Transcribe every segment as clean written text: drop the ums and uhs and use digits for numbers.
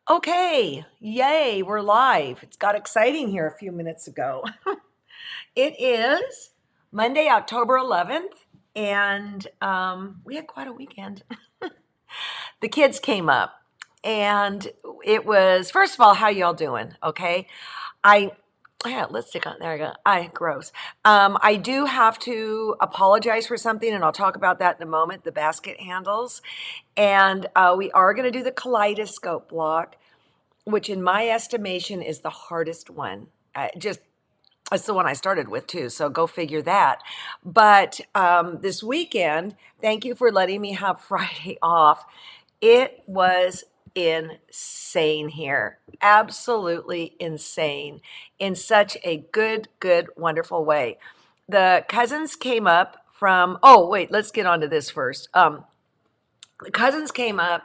Okay, yay, we're live. It's got exciting here a few minutes ago. It is Monday, October 11th, and we had quite a weekend. The kids came up, and it was, first of all, how y'all doing? Okay. I yeah, lipstick on there. I go. Gross. I do have to apologize for something, and I'll talk about that in a moment. The basket handles, and we are going to do the kaleidoscope block, which in my estimation is the hardest one. Just it's the one I started with too, so go figure that. But this weekend, thank you for letting me have Friday off. It was insane here, absolutely insane, in such a good, wonderful way. The cousins came up from. Oh wait, let's get on to this first. The cousins came up.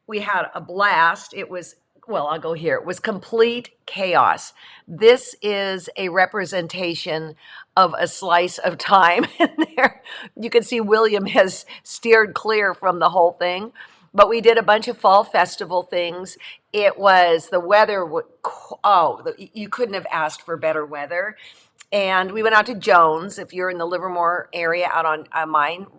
We had a blast. It was, well, I'll go here. It was complete chaos. This is a representation of a slice of time in there. You can see William has steered clear from the whole thing. But we did a bunch of fall festival things. It was the weather. Oh, you couldn't have asked for better weather. And we went out to Jones. If you're in the Livermore area, out on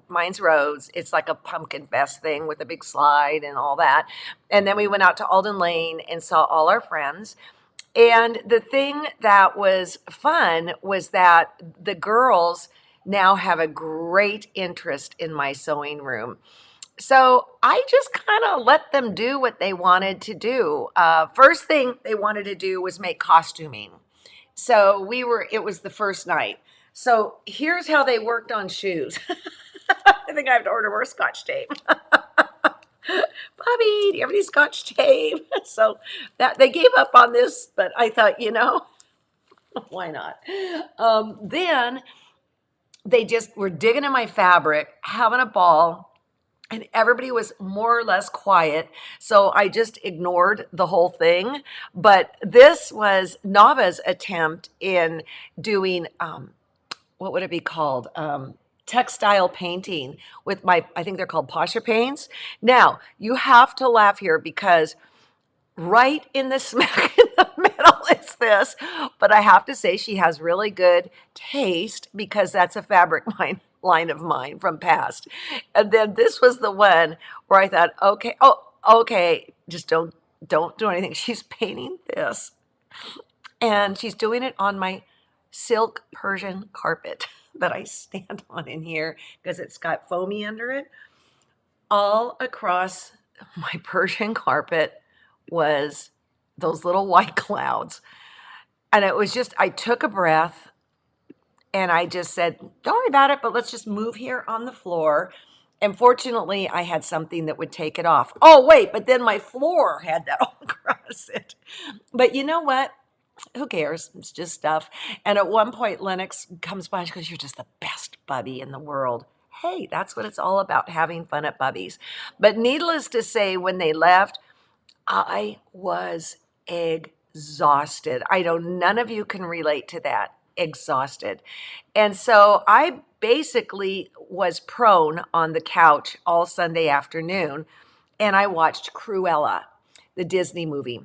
Mines Roads, it's like a pumpkin fest thing with a big slide and all that. And then we went out to Alden Lane and saw all our friends. And the thing that was fun was that the girls now have a great interest in my sewing room. So I just kind of let them do what they wanted to do. First thing they wanted to do was make costuming. So it was the first night. So here's how they worked on shoes. I think I have to order more scotch tape. Bobby, do you have any scotch tape? So that they gave up on this, but I thought, why not? Then they just were digging in my fabric, having a ball. And everybody was more or less quiet. So I just ignored the whole thing. But this was Nava's attempt in doing, what would it be called? Textile painting with I think they're called Pasha paints. Now, you have to laugh here because right in the smack in the middle is this. But I have to say she has really good taste because that's a fabric line of mine from past. And then this was the one where I thought, okay, okay, just don't do anything. She's painting this. And she's doing it on my silk Persian carpet that I stand on in here because it's got foamy under it. All across my Persian carpet was those little white clouds. And it was just, I took a breath and I just said, don't worry about it, but let's just move here on the floor. And fortunately, I had something that would take it off. Oh, wait, but then my floor had that all across it. But you know what? Who cares? It's just stuff. And at one point, Lennox comes by and she goes, you're just the best Bubby in the world. Hey, that's what it's all about, having fun at Bubby's. But needless to say, when they left, I was exhausted. I know none of you can relate to that. Exhausted. And so I basically was prone on the couch all Sunday afternoon and I watched Cruella, the Disney movie.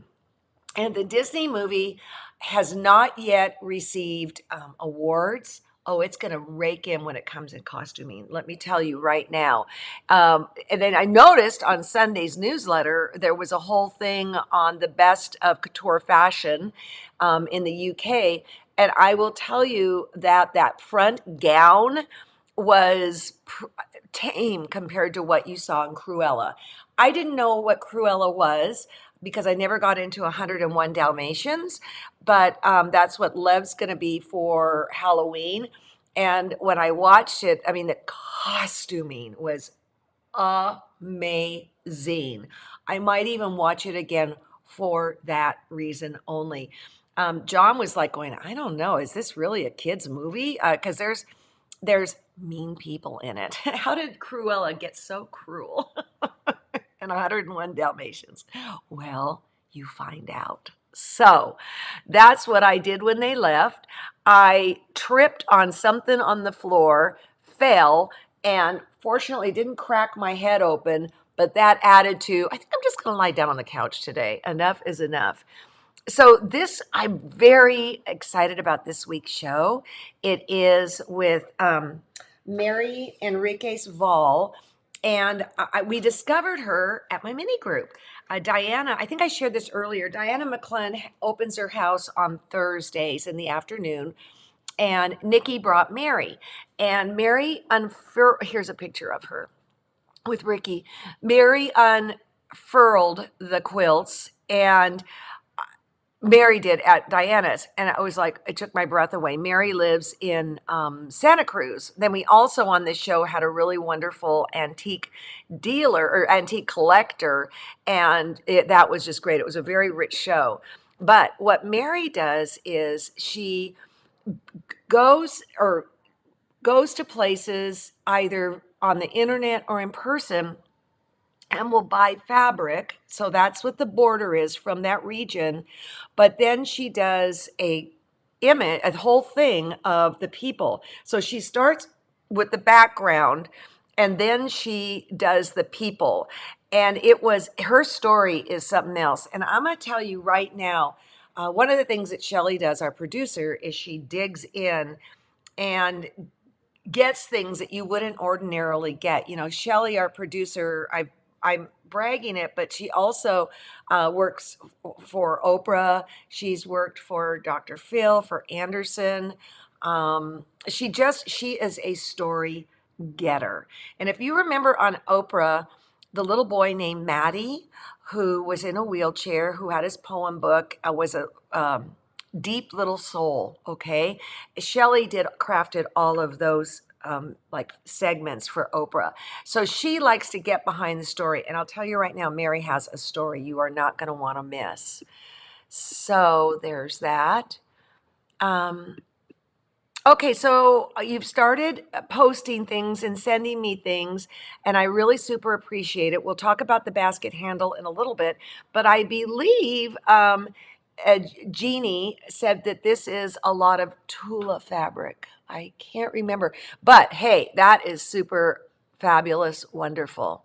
And the Disney movie has not yet received awards. Oh, it's going to rake in when it comes in costuming. Let me tell you right now. And then I noticed on Sunday's newsletter, there was a whole thing on the best of couture fashion in the UK. And I will tell you that that front gown was tame compared to what you saw in Cruella. I didn't know what Cruella was because I never got into 101 Dalmatians, but that's what Lev's going to be for Halloween. And when I watched it, I mean, the costuming was amazing. I might even watch it again for that reason only. John was like going, I don't know, is this really a kid's movie? Because there's mean people in it. How did Cruella get so cruel? And 101 Dalmatians. Well, you find out. So that's what I did when they left. I tripped on something on the floor, fell, and fortunately didn't crack my head open, but that added to, I think I'm just going to lie down on the couch today. Enough is enough. So I'm very excited about this week's show. It is with Mary Enriquez Vall, and we discovered her at my mini group. Diana, I think I shared this earlier. Diana McClellan opens her house on Thursdays in the afternoon, and Nikki brought Mary. And here's a picture of her with Ricky. Mary unfurled the quilts, and Mary did at Diana's, and I was like, it took my breath away. Mary lives in Santa Cruz. Then we also on this show had a really wonderful antique dealer or antique collector, and that was just great. It was a very rich show. But what Mary does is she goes to places either on the internet or in person and will buy fabric. So that's what the border is from that region. But then she does a whole thing of the people. So she starts with the background and then she does the people. And her story is something else. And I'm going to tell you right now, one of the things that Shelley does, our producer, is she digs in and gets things that you wouldn't ordinarily get. Shelley, our producer, I'm bragging it, but she also works for Oprah. She's worked for Dr. Phil, for Anderson. She is a story getter. And if you remember on Oprah, the little boy named Maddie, who was in a wheelchair, who had his poem book, was a deep little soul. Okay. Shelley crafted all of those like segments for Oprah. So she likes to get behind the story. And I'll tell you right now, Mary has a story you are not going to want to miss. So there's that. Okay, so you've started posting things and sending me things, and I really super appreciate it. We'll talk about the basket handle in a little bit, but I believe Jeannie said that this is a lot of Tula fabric. I can't remember, but hey, that is super fabulous, wonderful.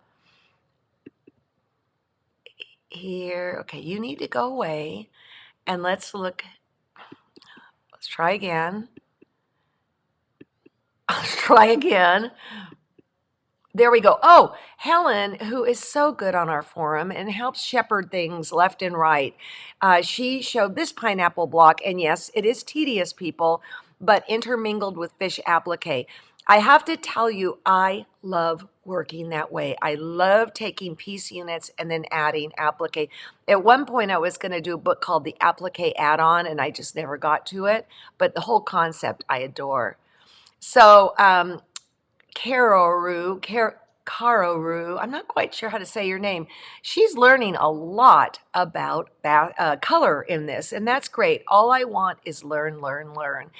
Here, okay, you need to go away, and let's look. Let's try again. I'll try again. There we go. Oh, Helen, who is so good on our forum and helps shepherd things left and right. She showed this pineapple block, and yes, it is tedious, people, but intermingled with fish applique. I have to tell you, I love working that way. I love taking piece units and then adding applique. At one point, I was going to do a book called The Applique Add-on, and I just never got to it. But the whole concept, I adore. So, Karoru, I'm not quite sure how to say your name. She's learning a lot about color in this, and that's great. All I want is learn, learn, learn.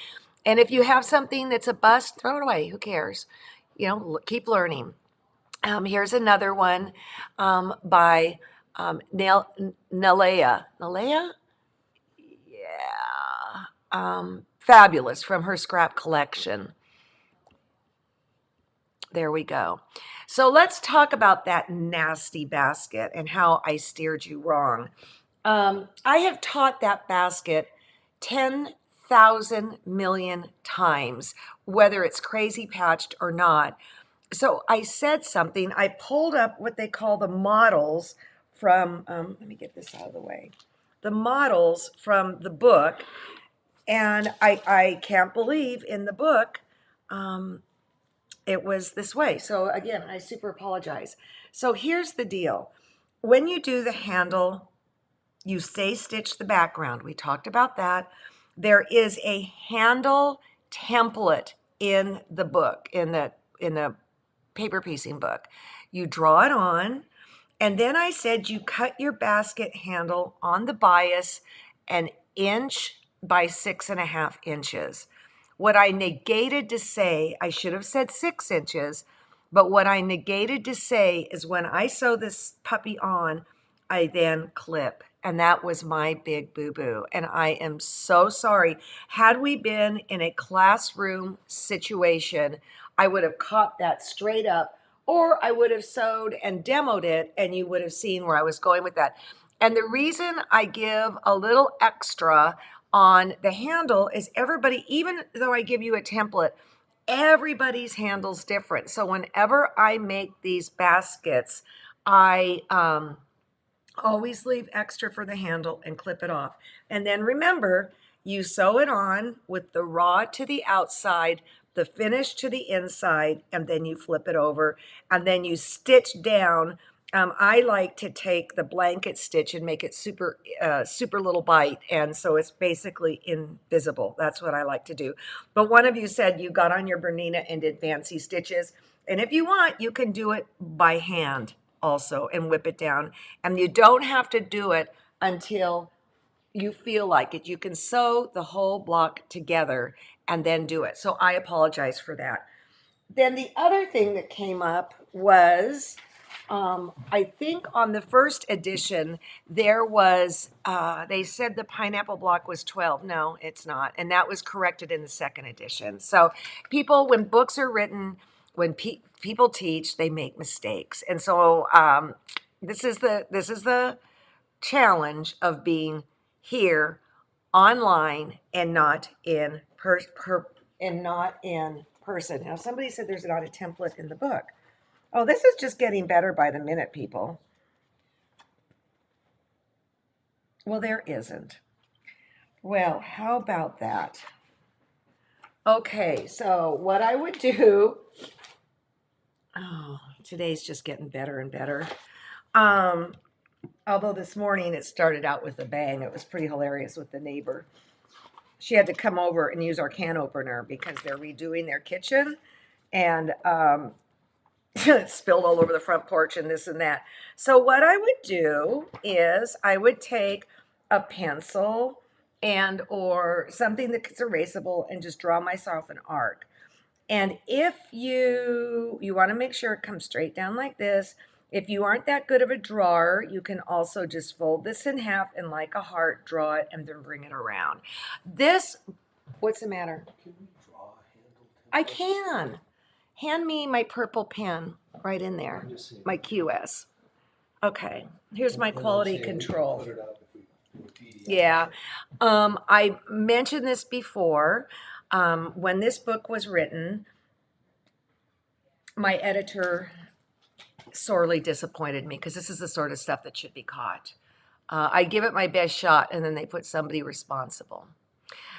And if you have something that's a bust, throw it away. Who cares? Keep learning. Here's another one by Nalea. Nalea? Yeah. Fabulous, from her scrap collection. There we go. So let's talk about that nasty basket and how I steered you wrong. I have taught that basket 10,000 million times, whether it's crazy patched or not. So I said something. I pulled up what they call the models from, let me get this out of the way. The models from the book. And I can't believe in the book, it was this way. So again, I super apologize. So here's the deal. When you do the handle, you stay stitch the background. We talked about that. There is a handle template in the book, in the paper piecing book. You draw it on, and then I said you cut your basket handle on the bias an inch by 6.5 inches. What I negated to say, I should have said 6 inches, but what I negated to say is when I sew this puppy on, I then clip. And that was my big boo-boo. And I am so sorry. Had we been in a classroom situation, I would have caught that straight up or I would have sewed and demoed it, and you would have seen where I was going with that. And the reason I give a little extra on the handle is everybody, even though I give you a template, everybody's handle's different. So whenever I make these baskets, I always leave extra for the handle and clip it off. And then remember, you sew it on with the raw to the outside, the finish to the inside, and then you flip it over, and then you stitch down. I like to take the blanket stitch and make it super little bite, and so it's basically invisible. That's what I like to do. But one of you said you got on your Bernina and did fancy stitches, and if you want, you can do it by hand also and whip it down. And you don't have to do it until you feel like it. You can sew the whole block together and then do it. So I apologize for that. Then the other thing that came up was, I think on the first edition, there was, they said the pineapple block was 12. No, it's not. And that was corrected in the second edition. So people, when books are written, when people teach, they make mistakes. And so this is the challenge of being here online and not in person. Now, somebody said there's not a template in the book. Oh, this is just getting better by the minute, people. Well, there isn't. Well, how about that? Okay, so what I would do, oh, today's just getting better and better. Although this morning it started out with a bang. It was pretty hilarious with the neighbor. She had to come over and use our can opener because they're redoing their kitchen, and it spilled all over the front porch and this and that. So what I would do is I would take a pencil and or something that's erasable and just draw myself an arc. And if you want to make sure it comes straight down like this. If you aren't that good of a drawer, you can also just fold this in half and like a heart, draw it, and then bring it around. This, what's the matter? Can we draw a handle? I can. Hand me my purple pen right in there, my QS. Okay, here's my quality control. Yeah, I mentioned this before. When this book was written, my editor sorely disappointed me because this is the sort of stuff that should be caught. I give it my best shot, and then they put somebody responsible.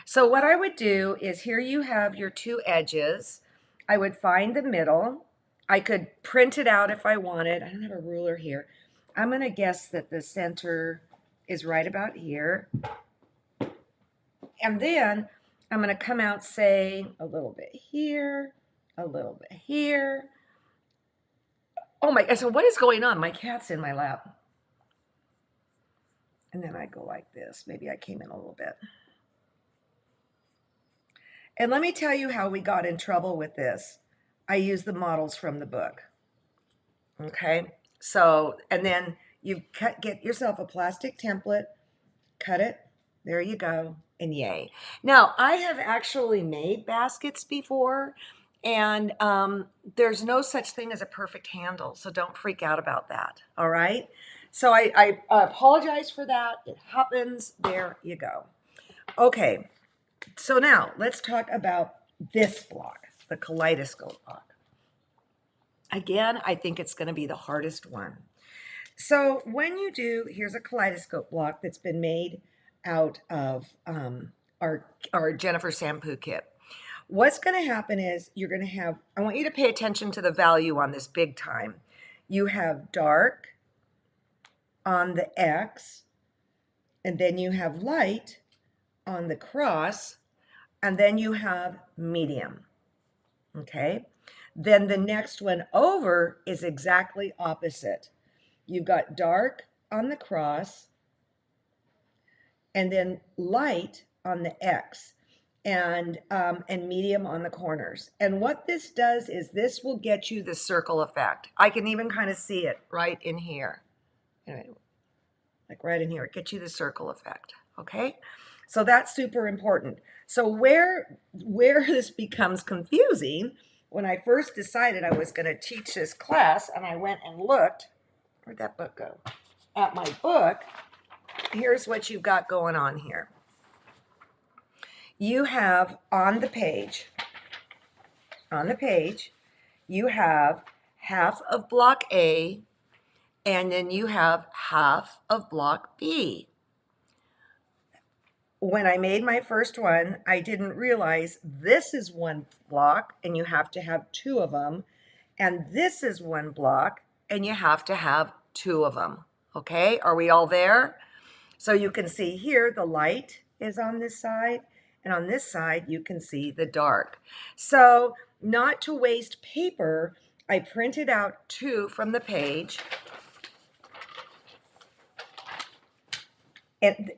So what I would do is, here you have your two edges. I would find the middle. I could print it out if I wanted. I don't have a ruler here. I'm going to guess that the center is right about here. And then I'm going to come out, say, a little bit here, a little bit here. Oh my, so what is going on? My cat's in my lap. And then I go like this. Maybe I came in a little bit. And let me tell you how we got in trouble with this. I used the models from the book. Okay, so, and then you get yourself a plastic template, cut it, there you go, and yay. Now, I have actually made baskets before, and there's no such thing as a perfect handle, so don't freak out about that, all right? So I apologize for that. It happens. There you go. Okay, so now let's talk about this block, the Kaleidoscope block. Again, I think it's going to be the hardest one. So when you do, here's a Kaleidoscope block that's been made out of our Jennifer shampoo kit. What's going to happen is you're going to have, I want you to pay attention to the value on this big time. You have dark on the X, and then you have light on the cross, and then you have medium, okay? Then the next one over is exactly opposite. You've got dark on the cross, and then light on the X, and medium on the corners. And what this does is this will get you the circle effect. I can even kind of see it right in here. Anyway, like right in here, it gets you the circle effect, okay? So that's super important. So where this becomes confusing when I first decided I was going to teach this class and I went and looked, where'd that book go? At my book, here's what you've got going on here. You have on the page, you have half of block A, and then you have half of block B. When I made my first one, I didn't realize this is one block and you have to have two of them. And this is one block and you have to have two of them. Okay, are we all there? So you can see here the light is on this side, and on this side you can see the dark. So not to waste paper, I printed out two from the page.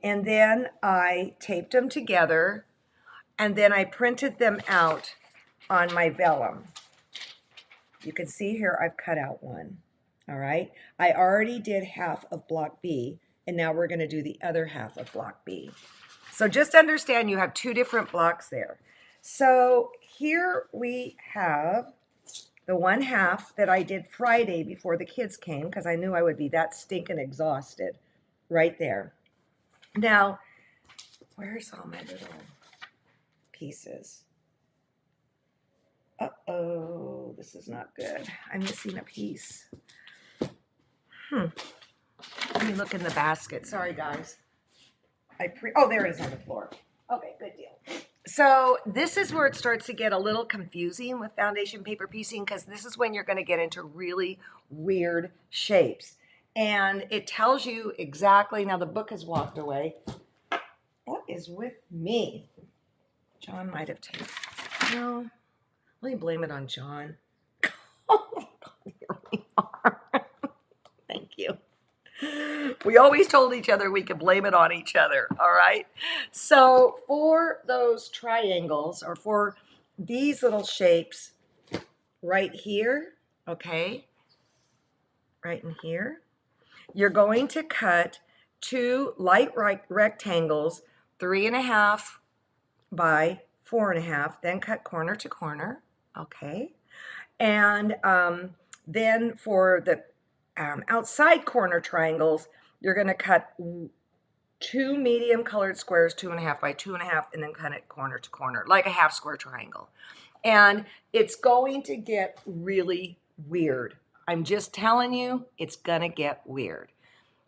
And then I taped them together, and then I printed them out on my vellum. You can see here I've cut out one. All right, I already did half of block B, and now we're going to do the other half of block B. So just understand you have two different blocks there. So here we have the one half that I did Friday before the kids came, because I knew I would be that stinking exhausted right there. Now, where's all my little pieces? Uh-oh, this is not good. I'm missing a piece. Let me look in the basket. Sorry, guys. Oh, there it is on the floor. Okay, good deal. So this is where it starts to get a little confusing with foundation paper piecing, because this is when you're going to get into really weird shapes. And it tells you exactly, now the book has walked away. What is with me? John might have taken, no, let me blame it on John. Oh, God, here we are. Thank you. We always told each other we could blame it on each other, all right? So for those triangles, or for these little shapes right here, okay, right in here, you're going to cut two light rectangles, 3.5 by 4.5, then cut corner to corner, okay? And then for the outside corner triangles, you're going to cut two medium colored squares, 2.5 by 2.5, and then cut it corner to corner, like a half square triangle. And it's going to get really weird. I'm just telling you, it's going to get weird.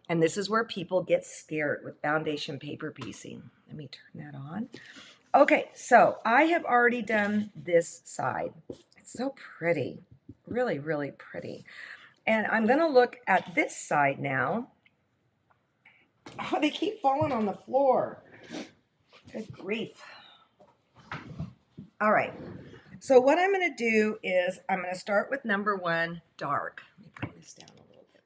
And this is where people get scared with foundation paper piecing. Let me turn that on. Okay, so I have already done this side. It's so pretty, really, really pretty. And I'm going to look at this side now. Oh, they keep falling on the floor. Good grief. All right. So what I'm going to do is I'm going to start with number 1, dark. Let me bring this down a little bit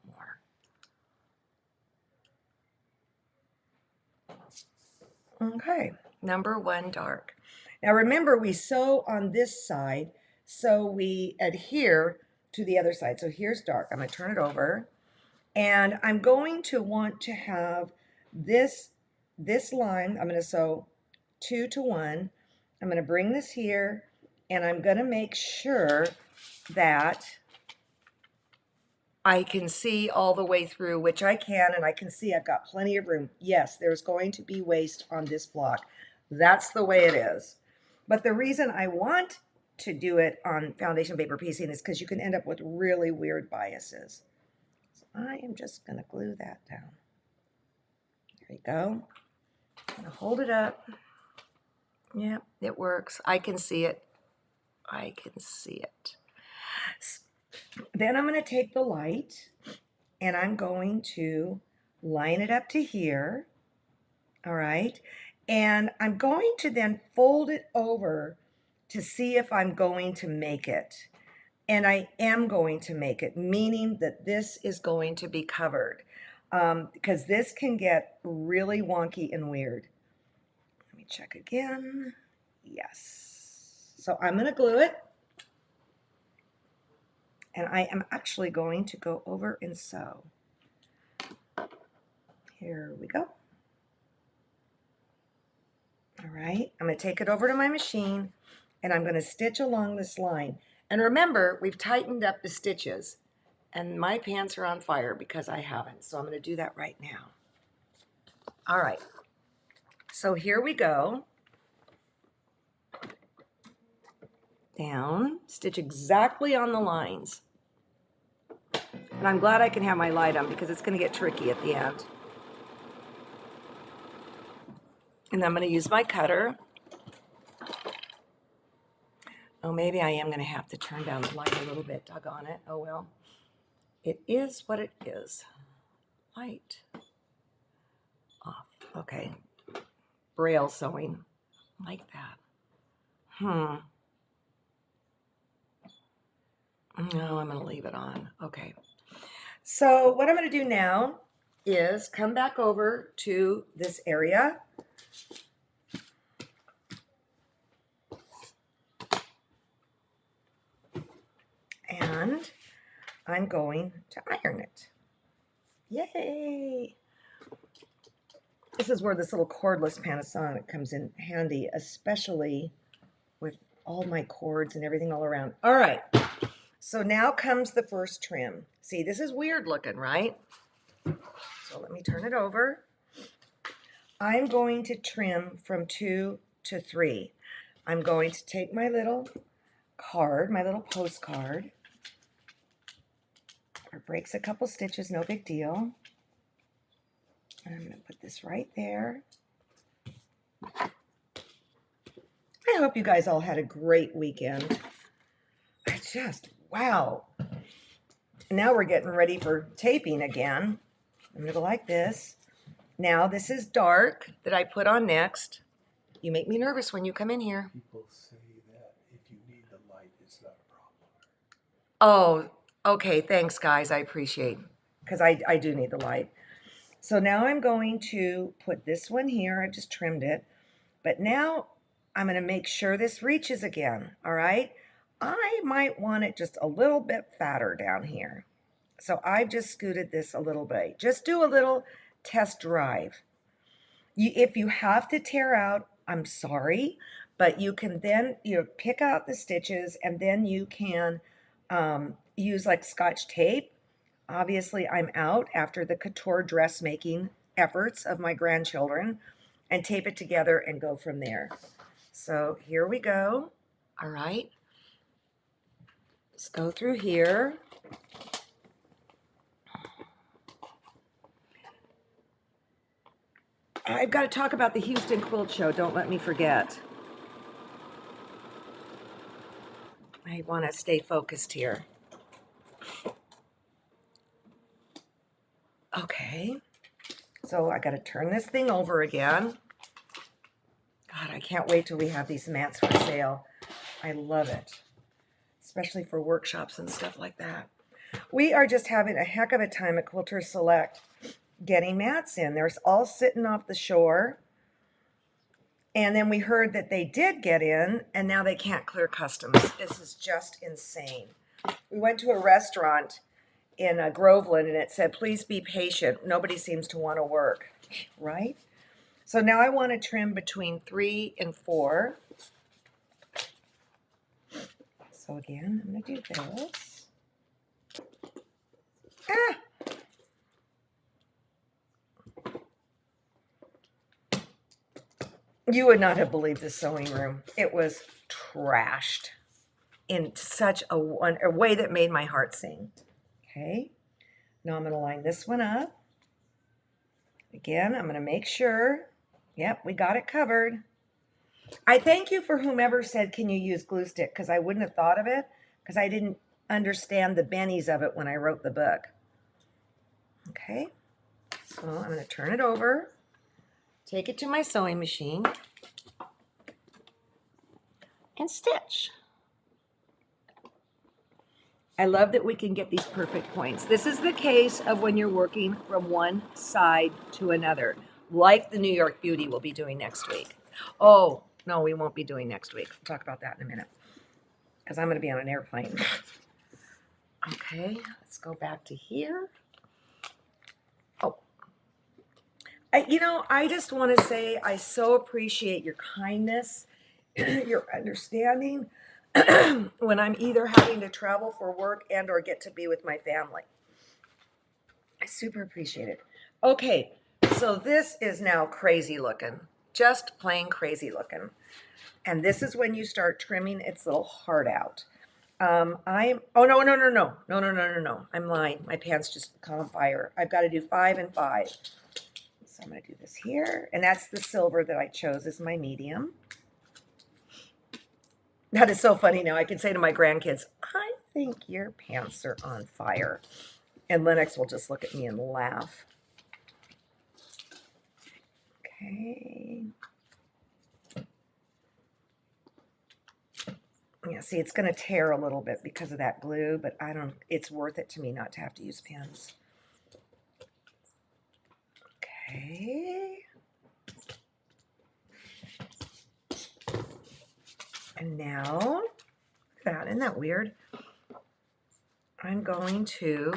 more. Okay, number 1, dark. Now remember, we sew on this side, so we adhere to the other side. So here's dark. I'm going to turn it over. And I'm going to want to have this line, I'm going to sew 2 to 1. I'm going to bring this here, and I'm going to make sure that I can see all the way through, which I can, and I can see I've got plenty of room. Yes, there's going to be waste on this block. That's the way it is. But the reason I want to do it on foundation paper piecing is because you can end up with really weird biases. I am just going to glue that down. There you go. I'm going to hold it up. Yeah, it works. I can see it. I can see it. Then I'm going to take the light and I'm going to line it up to here. All right. And I'm going to then fold it over to see if I'm going to make it. And I am going to make it, meaning that this is going to be covered, because this can get really wonky and weird. Let me check again. Yes. So I'm going to glue it. And I am actually going to go over and sew. Here we go. All right. I'm going to take it over to my machine, and I'm going to stitch along this line. And remember, we've tightened up the stitches, and my pants are on fire because I haven't. So I'm going to do that right now. All right. So here we go. Down, stitch exactly on the lines. And I'm glad I can have my light on because it's going to get tricky at the end. And I'm going to use my cutter. Oh, maybe I am going to have to turn down the light a little bit. Doggone it. Oh, well. It is what it is. Light off. Okay. Braille sewing. Like that. No, I'm going to leave it on. Okay. So what I'm going to do now is come back over to this area. And I'm going to iron it. Yay! This is where this little cordless Panasonic comes in handy, especially with all my cords and everything all around. All right, so now comes the first trim. See, this is weird looking, right? So let me turn it over. I'm going to trim from 2 to 3. I'm going to take my little card, my little postcard. It breaks a couple stitches, no big deal. And I'm going to put this right there. I hope you guys all had a great weekend. Wow. Now we're getting ready for taping again. I'm going to go like this. Now this is dark that I put on next. You make me nervous when you come in here. People say that if you need the light, it's not a problem. Oh, okay. Thanks, guys. I appreciate it. Because I do need the light. So now I'm going to put this one here. I've just trimmed it. But now I'm going to make sure this reaches again. All right. I might want it just a little bit fatter down here. So I've just scooted this a little bit. Just do a little test drive. If you have to tear out, I'm sorry, but you can then pick out the stitches and then you can use like Scotch tape. Obviously, I'm out after the couture dressmaking efforts of my grandchildren, and tape it together and go from there. So here we go. All right. Let's go through here. I've got to talk about the Houston Quilt Show. Don't let me forget. I want to stay focused here. Okay. So I got to turn this thing over again. God, I can't wait till we have these mats for sale. I love it, especially for workshops and stuff like that. We are just having a heck of a time at Quilters Select getting mats in. They're all sitting off the shore. And then we heard that they did get in, and now they can't clear customs. This is just insane. We went to a restaurant in Groveland, and it said, please be patient. Nobody seems to want to work, right? So now I want to trim between 3 and 4. So again, I'm going to do this. Ah! You would not have believed this sewing room. It was trashed in such a way that made my heart sing. Okay, now I'm going to line this one up. Again, I'm going to make sure. Yep, we got it covered. I thank you for whomever said, can you use glue stick? Because I wouldn't have thought of it because I didn't understand the bennies of it when I wrote the book. Okay, so I'm going to turn it over. Take it to my sewing machine and stitch. I love that we can get these perfect points. This is the case of when you're working from one side to another, like the New York Beauty will be doing next week. Oh, no, we won't be doing next week. We'll talk about that in a minute because I'm going to be on an airplane. Okay, let's go back to here. Oh, I just want to say I so appreciate your kindness, your understanding. when I'm either having to travel for work and or get to be with my family. I super appreciate it. Okay, so this is now crazy looking, just plain crazy looking. And this is when you start trimming its little heart out. Oh, no. I'm lying. My pants just caught on fire. I've got to do 5 and 5. So I'm going to do this here. And that's the silver that I chose as my medium. That is so funny now. I can say to my grandkids, I think your pants are on fire. And Lennox will just look at me and laugh. Okay. Yeah, see, it's going to tear a little bit because of that glue, but it's worth it to me not to have to use pins. Okay. And now, look at that. Isn't that weird? I'm going to,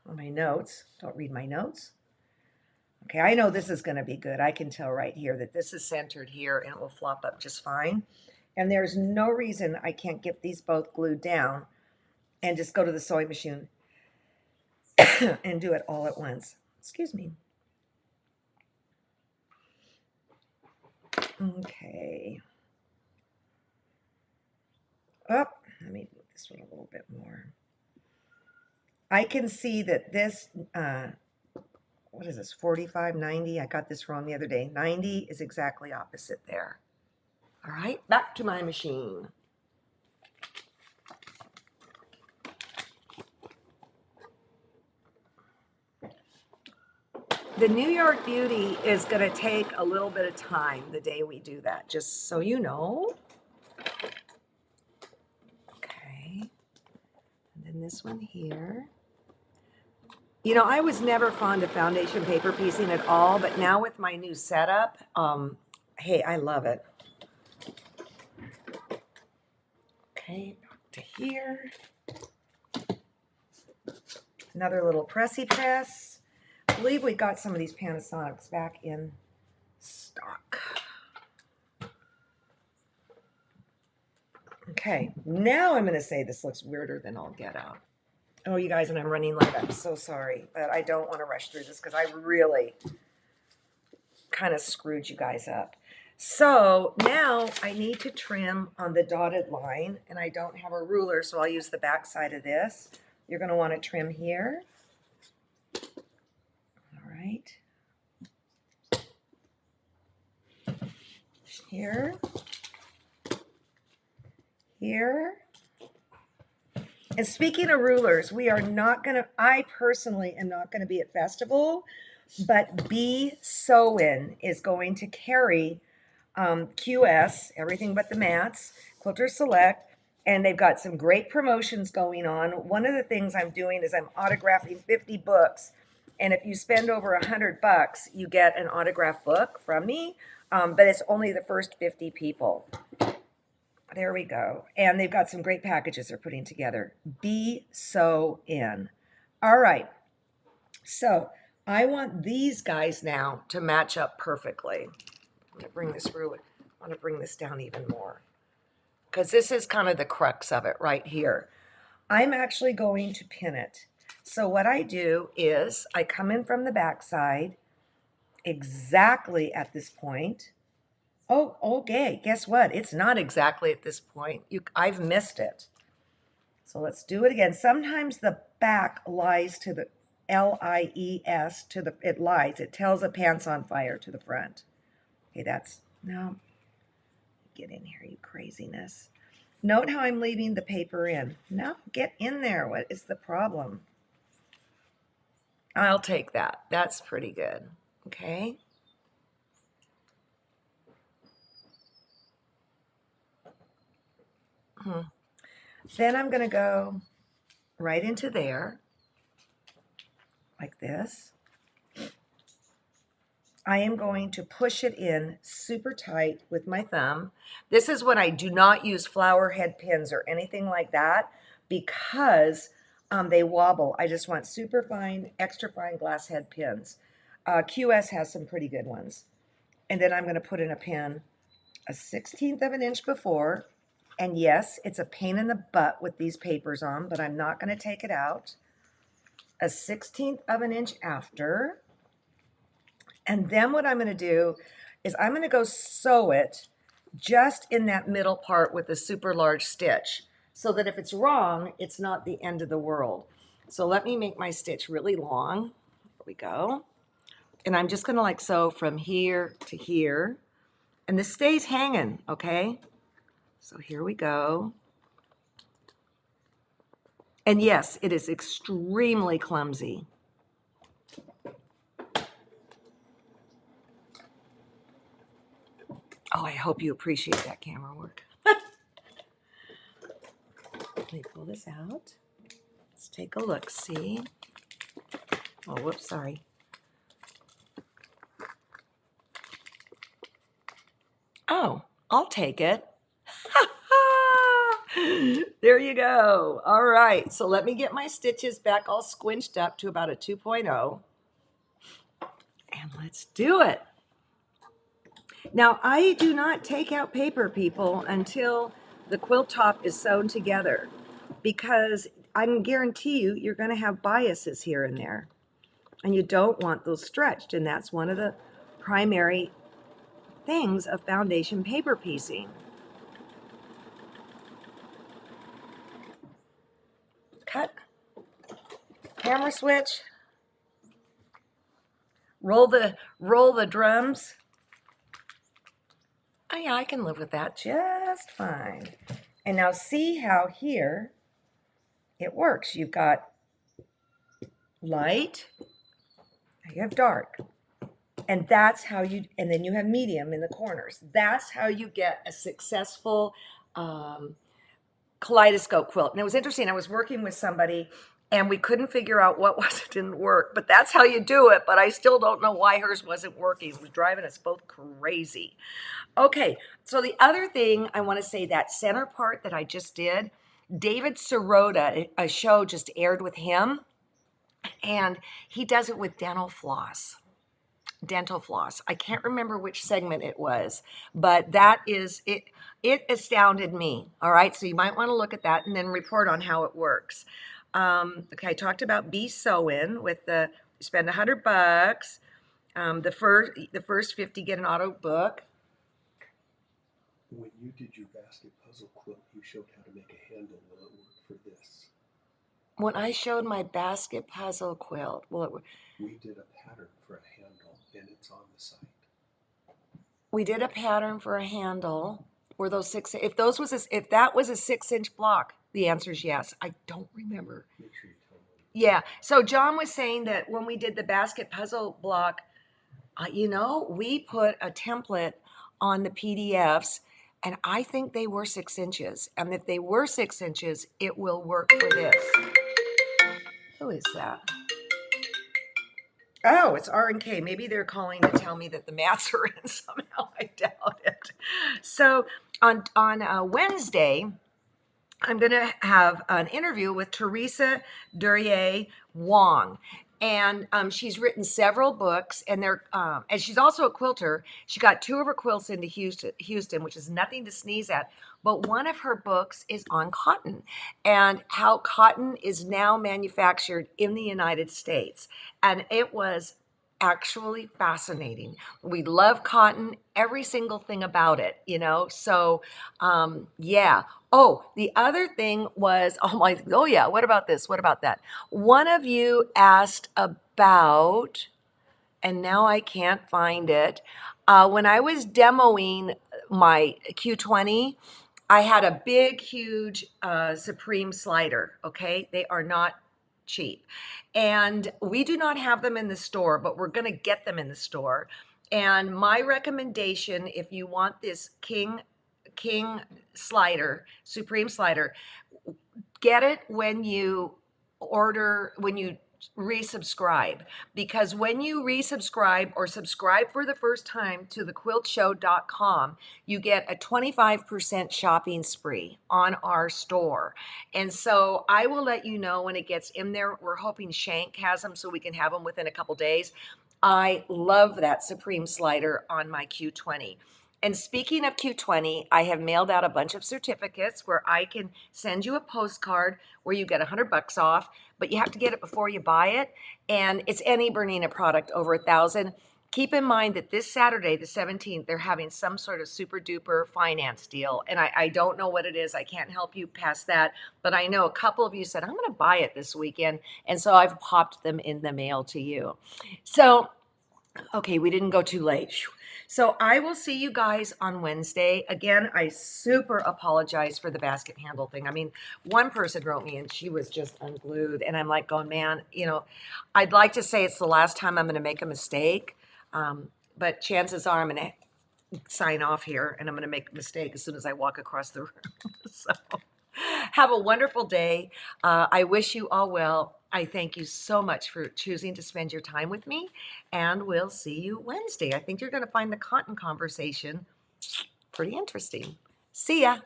on my notes, don't read my notes. Okay, I know this is going to be good. I can tell right here that this is centered here and it will flop up just fine. And there's no reason I can't get these both glued down and just go to the sewing machine and do it all at once. Excuse me. Okay. Oh, let me move this one a little bit more. I can see that this, what is this, 45, 90? I got this wrong the other day. 90 is exactly opposite there. All right, back to my machine. The New York Beauty is going to take a little bit of time the day we do that, just so you know. Okay. And then this one here. You know, I was never fond of foundation paper piecing at all, but now with my new setup, hey, I love it. Okay, back to here. Another little pressy press. I believe we got some of these Panasonics back in stock. Okay, now I'm going to say this looks weirder than I'll get out. Oh, you guys, and I'm running late. I'm so sorry, but I don't want to rush through this because I really kind of screwed you guys up. So now I need to trim on the dotted line, and I don't have a ruler, so I'll use the back side of this. You're going to want to trim here. All right. Here. Here. And speaking of rulers, we are not going to, I personally am not going to be at festival, but B Sew-In is going to carry QS, everything but the mats, Quilter Select, and they've got some great promotions going on. One of the things I'm doing is I'm autographing 50 books, and if you spend over $100, you get an autographed book from me, but it's only the first 50 people. There we go. And they've got some great packages they're putting together. Be Sew-In. All right. So I want these guys now to match up perfectly. I'm going to bring this ruler. I want to bring this down even more because this is kind of the crux of it right here. I'm actually going to pin it. So what I do is I come in from the back side exactly at this point. Oh, okay. Guess what? It's not exactly at this point. I've missed it. So let's do it again. Sometimes the back lies to the L-I-E-S to the, it lies. It tells a pants on fire to the front. Okay, that's, no, get in here, you craziness. Note how I'm leaving the paper in. No, get in there. What is the problem? I'll take that. That's pretty good. Okay. Then I'm going to go right into there, like this. I am going to push it in super tight with my thumb. This is when I do not use flower head pins or anything like that because they wobble. I just want super fine, extra fine glass head pins. QS has some pretty good ones. And then I'm going to put in a pin a 1/16 of an inch before. And yes, it's a pain in the butt with these papers on, but I'm not going to take it out. A 1/16 of an inch after. And then what I'm going to do is I'm going to go sew it just in that middle part with a super large stitch, so that if it's wrong, it's not the end of the world. So let me make my stitch really long. There we go. And I'm just going to like sew from here to here. And this stays hanging, okay? So here we go. And yes, it is extremely clumsy. Oh, I hope you appreciate that camera work. Let me pull this out. Let's take a look, see? Oh, whoops, sorry. Oh, I'll take it. There you go. All right, so let me get my stitches back all squinched up to about a 2.0. And let's do it. Now, I do not take out paper, people, until the quilt top is sewn together, because I can guarantee you, you're going to have biases here and there, and you don't want those stretched, and that's one of the primary things of foundation paper piecing. Cut, camera switch, roll the drums. Oh yeah, I can live with that just fine. And now see how here it works. You've got light, you have dark. And that's how and then you have medium in the corners. That's how you get a successful kaleidoscope quilt. And it was interesting. I was working with somebody and we couldn't figure out what was it didn't work, but that's how you do it. But I still don't know why hers wasn't working. It was driving us both crazy. Okay, so the other thing I want to say, that center part that I just did, David Sirota, a show just aired with him, and he does it with dental floss. I can't remember which segment it was, but that is it. It astounded me. All right, so you might want to look at that and then report on how it works. Okay, I talked about Be Sewin' with the spend $100. The first 50 get an auto book. When you did your basket puzzle quilt, you showed how to make a handle. Will it work for this? When I showed my basket puzzle quilt, We did a pattern for a handle, and it's on the site. we did a pattern for a handle. Were those six? If that was a 6-inch block, the answer is yes. I don't remember. Make sure you tell me. Yeah. So John was saying that when we did the basket puzzle block, we put a template on the PDFs, and I think they were 6 inches. And if they were 6 inches, it will work for this. Who is that? Oh, it's R&K. Maybe they're calling to tell me that the mats are in somehow. I doubt it. So on Wednesday, I'm going to have an interview with Teresa Duryea Wong. And she's written several books, and and she's also a quilter. She got 2 of her quilts into Houston, which is nothing to sneeze at. But one of her books is on cotton and how cotton is now manufactured in the United States. And it was actually fascinating. We love cotton, every single thing about it, So, yeah. Oh, the other thing was, oh yeah, what about this? What about that? One of you asked about, and now I can't find it. When I was demoing my Q20, I had a big, huge Supreme slider, okay? They are not cheap. And we do not have them in the store, but we're going to get them in the store. And my recommendation, if you want this king slider, Supreme slider, get it when you resubscribe, because when you resubscribe or subscribe for the first time to thequiltshow.com, you get a 25% shopping spree on our store. And so I will let you know when it gets in there. We're hoping Shank has them so we can have them within a couple days. I love that Supreme slider on my Q20. And speaking of Q20, I have mailed out a bunch of certificates where I can send you a postcard where you get $100 off, but you have to get it before you buy it. And it's any Bernina product over 1,000. Keep in mind that this Saturday, the 17th, they're having some sort of super duper finance deal. And I don't know what it is. I can't help you past that. But I know a couple of you said, I'm going to buy it this weekend. And so I've popped them in the mail to you. So, okay, we didn't go too late. So I will see you guys on Wednesday. Again, I super apologize for the basket handle thing. I mean, one person wrote me and she was just unglued. And I'm like going, man, I'd like to say it's the last time I'm going to make a mistake. But chances are I'm going to sign off here and I'm going to make a mistake as soon as I walk across the room. So have a wonderful day. I wish you all well. I thank you so much for choosing to spend your time with me, and we'll see you Wednesday. I think you're going to find the cotton conversation pretty interesting. See ya.